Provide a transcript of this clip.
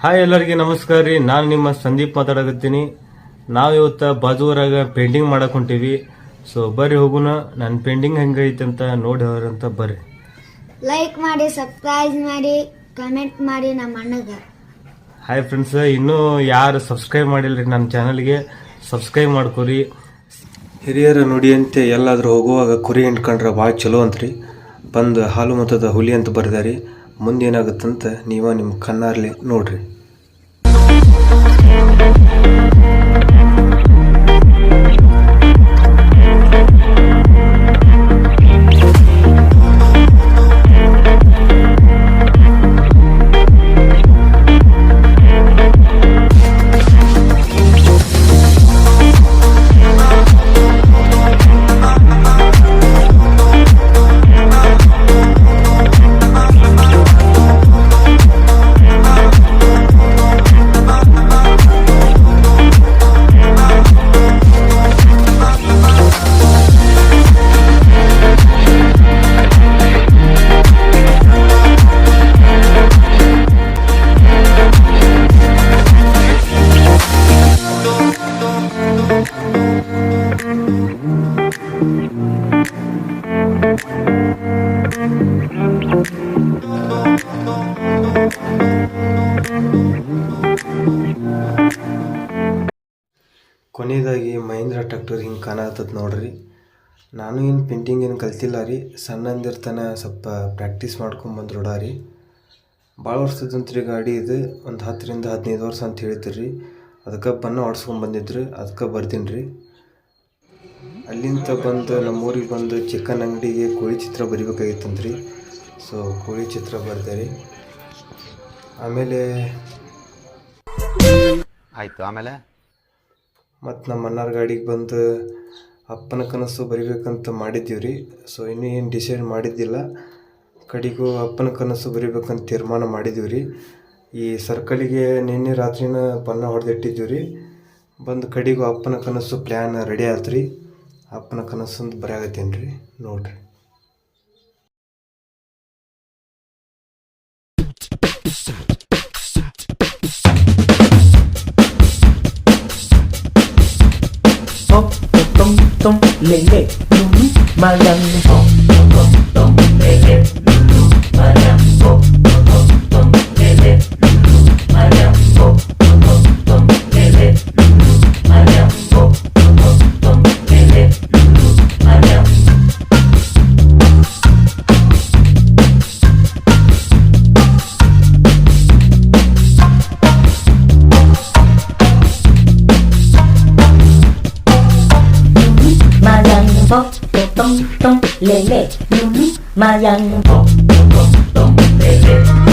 Hi ಎಲ್ಲರಿಗೆ ನಮಸ್ಕಾರ ರೀ. ನಾನು ನಿಮ್ಮ ಸಂದೀಪ್ ಮಾತಾಡಕತ್ತೀನಿ. ನಾವು ಇವತ್ತು ಬಾಜೂರಾಗ ಪೇಂಟಿಂಗ್ ಮಾಡಕ್ ಹೊಂಟೀವಿ. ಸೊ ಬರ್ರಿ ಹೋಗುನ. ನನ್ನ ಪೇಂಟಿಂಗ್ ಹೆಂಗೈತೆ ಅಂತ ನೋಡಿ ಅವ್ರಂತ ಬರ್ರಿ. ಲೈಕ್ ಮಾಡಿ, ಸಬ್ಸ್ಕ್ರೈಬ್ ಮಾಡಿ, ಕಮೆಂಟ್ ಮಾಡಿ ನಮ್ಮ ಅಣ್ಣಗ. ಹಾಯ್ ಫ್ರೆಂಡ್ಸ್, ಇನ್ನೂ ಯಾರು ಸಬ್ಸ್ಕ್ರೈಬ್ ಮಾಡಿಲ್ರಿ ನನ್ನ ಚಾನಲ್ಗೆ ಸಬ್ಸ್ಕ್ರೈಬ್ ಮಾಡ್ಕೊರಿ. ಹಿರಿಯರ ನುಡಿಯಂತೆ ಎಲ್ಲಾದ್ರೂ ಹೋಗುವಾಗ ಕುರಿ ಹಿಂಡ್ಕೊಂಡ್ರೆ ಭಾಳ ಚಲೋ ಅಂತ್ರಿ. ಬಂದು ಹಾಲು ಮತದ ಹುಲಿ ಅಂತ ಬರ್ದಾರಿ. ಮುಂದೇನಾಗುತ್ತಂತ ನೀವ ನಿಮ್ಮ ಕಣ್ಣಾರ್ಲಿ ನೋಡ್ರಿ. ಕೊನೆಯದಾಗಿ ಮಹೇಂದ್ರ ಟ್ರ್ಯಾಕ್ಟರ್ ಹಿಂಗೆ ಕಾಣತ್ತದ ನೋಡ್ರಿ. ನಾನು ಏನು ಪೇಂಟಿಂಗ್ ಏನು ಕಲ್ತಿಲ್ಲ ರೀ. ಸಣ್ಣಂದಿರ್ತಾನೆ ಸ್ವಲ್ಪ ಪ್ರಾಕ್ಟೀಸ್ ಮಾಡ್ಕೊಂಬಂದು ರೂಢಾರಿ. ಭಾಳ ವರ್ಷದಂತ್ರಿ ಗಾಡಿ ಇದು. ಒಂದು 10 ರಿಂದ 15 ವರ್ಷ ಅಂತ ಹೇಳ್ತೀರಿ. ಅದಕ್ಕೆ ಬಣ್ಣ ಹೊಡ್ಸ್ಕೊಂಬಂದಿದ್ರು, ಅದಕ್ಕೆ ಬರ್ತೀನಿ ರೀ. ಅಲ್ಲಿಂದ ಬಂದು ನಮ್ಮೂರಿಗೆ ಬಂದು ಚಿಕನ್ ಅಂಗಡಿಗೆ ಕೋಳಿ ಚಿತ್ರ ಬರಿಬೇಕಾಗಿತ್ತಂತ್ರಿ. ಸೊ ಕೋಳಿ ಚಿತ್ರ ಬರ್ದೆ ರೀ. ಆಮೇಲೆ ಮತ್ತು ನಮ್ಮ ಅಣ್ಣಾರ ಗಾಡಿಗೆ ಬಂದು ಅಪ್ಪನ ಕನಸು ಬರಿಬೇಕಂತ ಮಾಡಿದ್ದೀವಿ ರೀ. ಸೊ ಇನ್ನೂ ಏನು ಡಿಸೈಡ್ ಮಾಡಿದ್ದಿಲ್ಲ. ಕಡೆಗೂ ಅಪ್ಪನ ಕನಸು ಬರಿಬೇಕಂತ ತೀರ್ಮಾನ ಮಾಡಿದ್ದೀವಿ ರೀ. ಈ ಸರ್ಕಲಿಗೆ ನಿನ್ನೆ ರಾತ್ರಿನ ಬಣ್ಣ ಹೊಡೆದಿಟ್ಟಿದ್ದೀವಿ ರೀ. ಬಂದು ಕಡೆಗೂ ಅಪ್ಪನ ಕನಸು ಪ್ಲ್ಯಾನ್ ರೆಡಿ ಆಯ್ತು ರೀ. ಅಪ್ಪನ ಕನಸು ಅಂತ ಬರೆಯಾಗತ್ತೀನಿ ರೀ, ನೋಡ್ರಿ. Tom tom lele lulu malang tom tom tom lele lulu malang tom tom lele lulu malang tom tom lele lulu malang tom tom lele lulu malang. Tom tom lele lulu malang tom tom lele